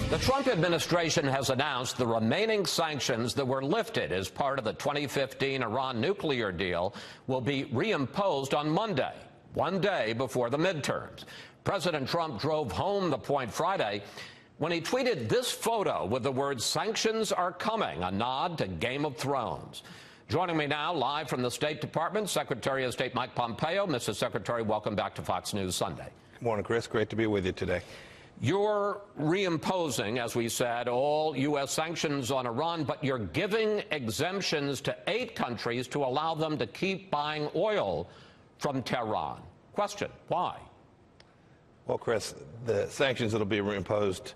The Trump administration has announced the remaining sanctions that were lifted as part of the 2015 Iran nuclear deal will be reimposed on Monday, one day before the midterms. President Trump drove home the point Friday when he tweeted this photo with the words "Sanctions are coming," a nod to Game of Thrones. Joining me now, live from the State Department, Secretary of State Mike Pompeo. Mr. Secretary, welcome back to Fox News Sunday. Good morning, Chris. Great to be with you today. You're reimposing, as we said, all U.S. sanctions on Iran, but you're giving exemptions to 8 countries to allow them to keep buying oil from Tehran. Question, why? Well, Chris, the sanctions that will be reimposed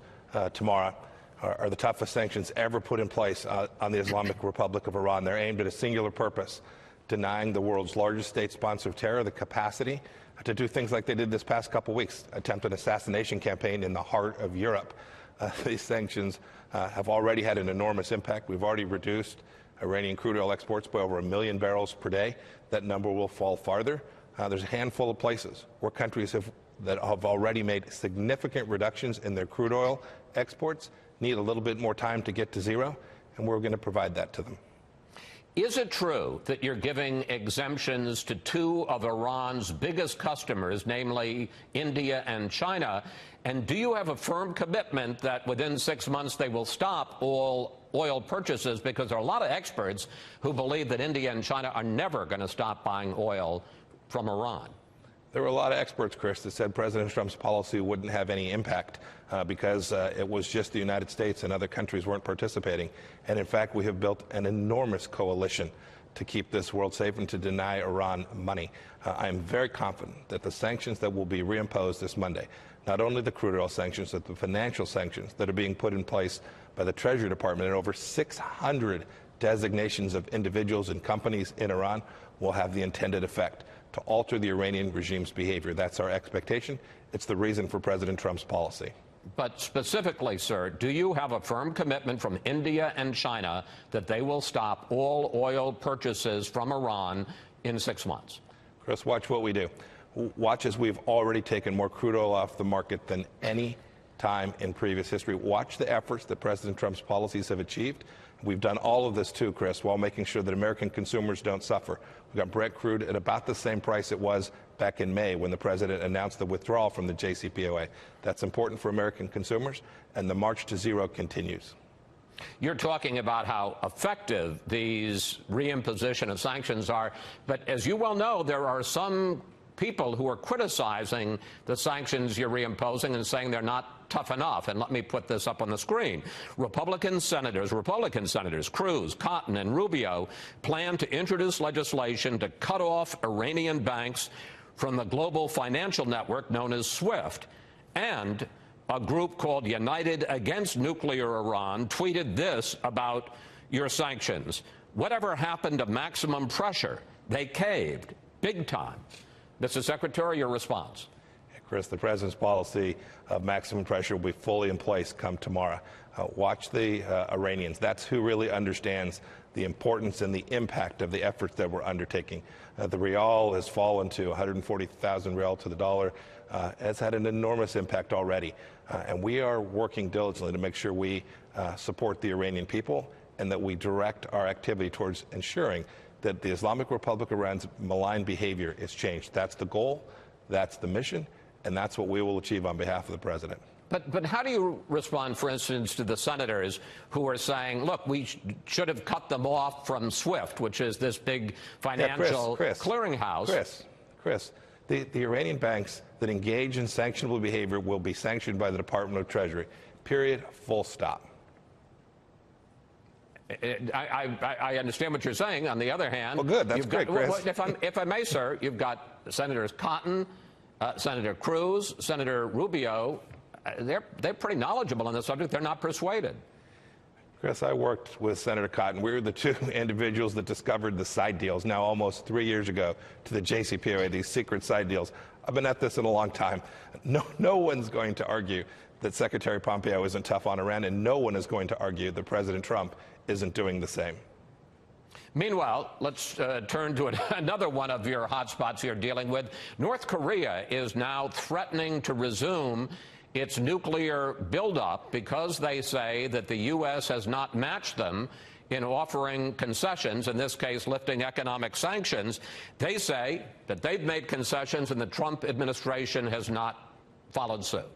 tomorrow are the toughest sanctions ever put in place on the Islamic Republic of Iran. They're aimed at a singular purpose: denying the world's largest state sponsor of terror the capacity to do things like they did this past couple weeks, attempt an assassination campaign in the heart of Europe. These sanctions have already had an enormous impact. We've already reduced Iranian crude oil exports by over 1 million barrels per day. That number will fall farther. There's a handful of places where countries that have already made significant reductions in their crude oil exports need a little bit more time to get to zero, and we're going to provide that to them. Is it true that you're giving exemptions to 2 of Iran's biggest customers, namely India and China? And do you have a firm commitment that within 6 months they will stop all oil purchases? Because there are a lot of experts who believe that India and China are never going to stop buying oil from Iran. There were a lot of experts, Chris, that said President Trump's policy wouldn't have any impact because it was just the United States and other countries weren't participating. And in fact, we have built an enormous coalition to keep this world safe and to deny Iran money. I am very confident that the sanctions that will be reimposed this Monday, not only the crude oil sanctions, but the financial sanctions that are being put in place by the Treasury Department and over 600 designations of individuals and companies in Iran, will have the intended effect to alter the Iranian regime's behavior. That's our expectation. It's the reason for President Trump's policy. But specifically, sir, do you have a firm commitment from India and China that they will stop all oil purchases from Iran in 6 months? Chris, watch what we do. Watch as we've already taken more crude oil off the market than any time in previous history. Watch the efforts that President Trump's policies have achieved. We've done all of this too, Chris, while making sure that American consumers don't suffer. We've got Brent crude at about the same price it was back in May when the president announced the withdrawal from the JCPOA. That's important for American consumers, and the march to zero continues. You're talking about how effective these reimposition of sanctions are, but as you well know, there are some people who are criticizing the sanctions you're reimposing and saying they're not tough enough. And let me put this up on the screen. Republican senators Cruz, Cotton, and Rubio plan to introduce legislation to cut off Iranian banks from the global financial network known as SWIFT. And a group called United Against Nuclear Iran tweeted this about your sanctions: "Whatever happened to maximum pressure? They caved big time." Mr. Secretary, your response. Chris, the president's policy of maximum pressure will be fully in place come tomorrow. Watch the Iranians. That's who really understands the importance and the impact of the efforts that we're undertaking. The rial has fallen to 140,000 rial to the dollar. Has had an enormous impact already. And we are working diligently to make sure we support the Iranian people and that we direct our activity towards ensuring that the Islamic Republic of Iran's malign behavior is changed. That's the goal, that's the mission, and that's what we will achieve on behalf of the president. But how do you respond, for instance, to the senators who are saying, look, we should have cut them off from SWIFT, which is this big financial clearinghouse? Chris, the Iranian banks that engage in sanctionable behavior will be sanctioned by the Department of Treasury, period, full stop. I understand what you're saying. On the other hand, well, good. That's great, Chris. If I may, sir, you've got Senators Cotton, Senator Cruz, Senator Rubio. They're pretty knowledgeable on the subject. They're not persuaded. Chris, I worked with Senator Cotton. We were the 2 individuals that discovered the side deals now almost 3 years ago to the JCPOA, these secret side deals. I've been at this in a long time. No one's going to argue that Secretary Pompeo isn't tough on Iran, and no one is going to argue that President Trump isn't doing the same. Meanwhile, let's turn to another one of your hotspots you're dealing with. North Korea is now threatening to resume its nuclear buildup because they say that the U.S. has not matched them in offering concessions, in this case lifting economic sanctions. They say that they've made concessions and the Trump administration has not followed suit.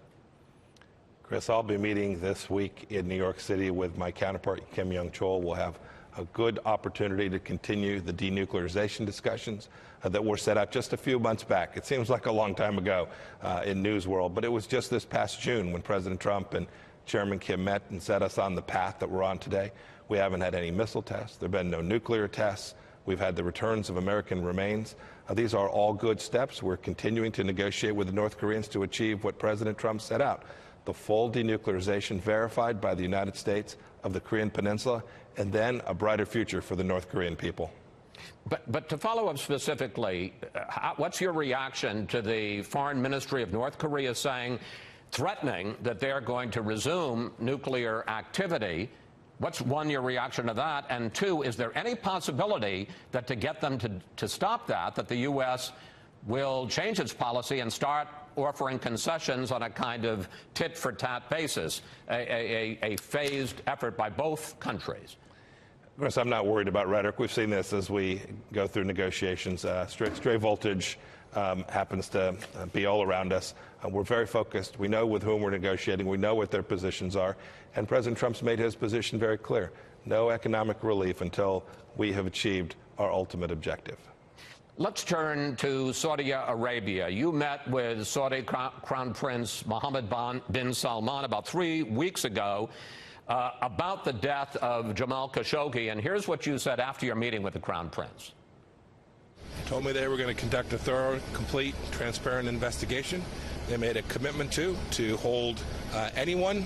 Chris, I'll be meeting this week in New York City with my counterpart, Kim Young-chol. We'll have a good opportunity to continue the denuclearization discussions that were set out just a few months back. It seems like a long time ago in news world, but it was just this past June when President Trump and Chairman Kim met and set us on the path that we're on today. We haven't had any missile tests. There have been no nuclear tests. We've had the returns of American remains. These are all good steps. We're continuing to negotiate with the North Koreans to achieve what President Trump set out: the full denuclearization verified by the United States of the Korean Peninsula, and then a brighter future for the North Korean people. But to follow up specifically, what's your reaction to the Foreign Ministry of North Korea threatening that they're going to resume nuclear activity? What's, one, your reaction to that? And two, is there any possibility that to get them to stop that the U.S. will change its policy and start offering concessions on a kind of tit-for-tat basis, a phased effort by both countries? Of course, I'm not worried about rhetoric. We've seen this as we go through negotiations. Stray voltage happens to be all around us. We're very focused. We know with whom we're negotiating. We know what their positions are. And President Trump's made his position very clear: no economic relief until we have achieved our ultimate objective. Let's turn to Saudi Arabia. You met with Saudi Crown Prince Mohammed bin Salman about 3 weeks ago about the death of Jamal Khashoggi, and here's what you said after your meeting with the Crown Prince. Told me they were going to conduct a thorough, complete, transparent investigation. They made a commitment to hold anyone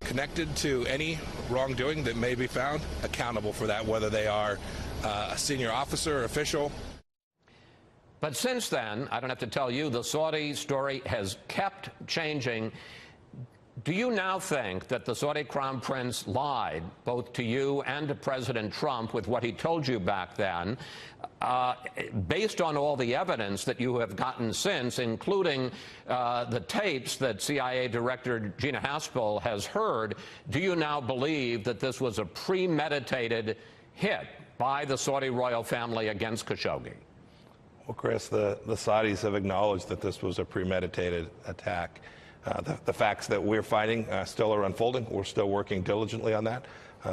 connected to any wrongdoing that may be found accountable for that, whether they are a senior officer or official. But since then, I don't have to tell you, the Saudi story has kept changing. Do you now think that the Saudi Crown Prince lied both to you and to President Trump with what he told you back then, based on all the evidence that you have gotten since, including the tapes that CIA Director Gina Haspel has heard? Do you now believe that this was a premeditated hit by the Saudi royal family against Khashoggi? Well, Chris, the Saudis have acknowledged that this was a premeditated attack. The facts that we're finding still are unfolding. We're still working diligently on that.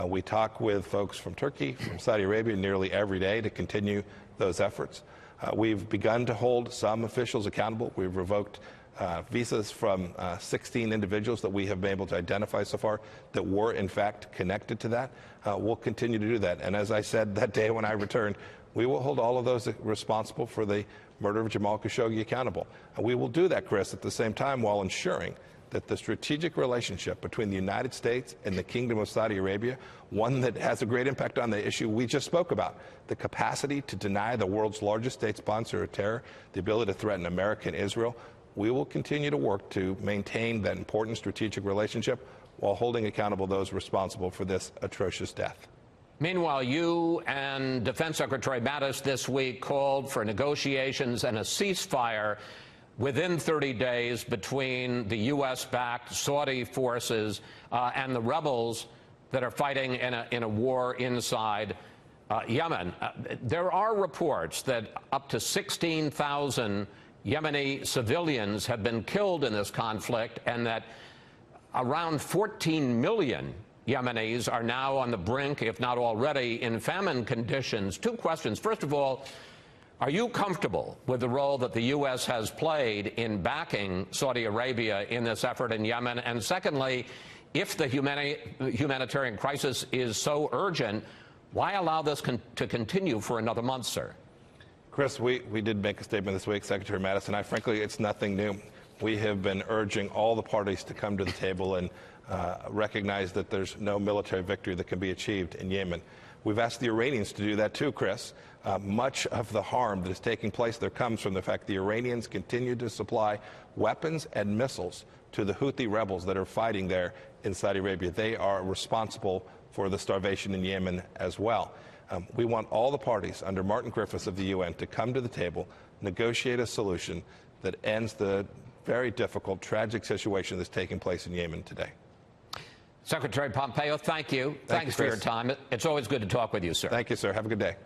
We talk with folks from Turkey, from Saudi Arabia nearly every day to continue those efforts. We've begun to hold some officials accountable. We've revoked visas from 16 individuals that we have been able to identify so far that were, in fact, connected to that. We'll continue to do that. And as I said that day when I returned, we will hold all of those responsible for the murder of Jamal Khashoggi accountable. And we will do that, Chris, at the same time while ensuring that the strategic relationship between the United States and the Kingdom of Saudi Arabia, one that has a great impact on the issue we just spoke about, the capacity to deny the world's largest state sponsor of terror, the ability to threaten America and Israel, we will continue to work to maintain that important strategic relationship while holding accountable those responsible for this atrocious death. Meanwhile, you and Defense Secretary Mattis this week called for negotiations and a ceasefire within 30 days between the U.S.-backed Saudi forces and the rebels that are fighting in a war inside Yemen. There are reports that up to 16,000 Yemeni civilians have been killed in this conflict, and that around 14 million Yemenis are now on the brink, if not already, in famine conditions. Two questions. First of all, are you comfortable with the role that the U.S. has played in backing Saudi Arabia in this effort in Yemen? And secondly, if the humanitarian crisis is so urgent, why allow this to continue for another month, sir? Chris, we did make a statement this week, Secretary Mattis, and frankly, it's nothing new. We have been urging all the parties to come to the table and recognize that there's no military victory that can be achieved in Yemen. We've asked the Iranians to do that too, Chris. Much of the harm that is taking place there comes from the fact the Iranians continue to supply weapons and missiles to the Houthi rebels that are fighting there in Saudi Arabia. They are responsible for the starvation in Yemen as well. We want all the parties under Martin Griffiths of the UN to come to the table, negotiate a solution that ends the very difficult, tragic situation that's taking place in Yemen today. Secretary Pompeo, thank you. Thanks for your time. It's always good to talk with you, sir. Thank you, sir. Have a good day.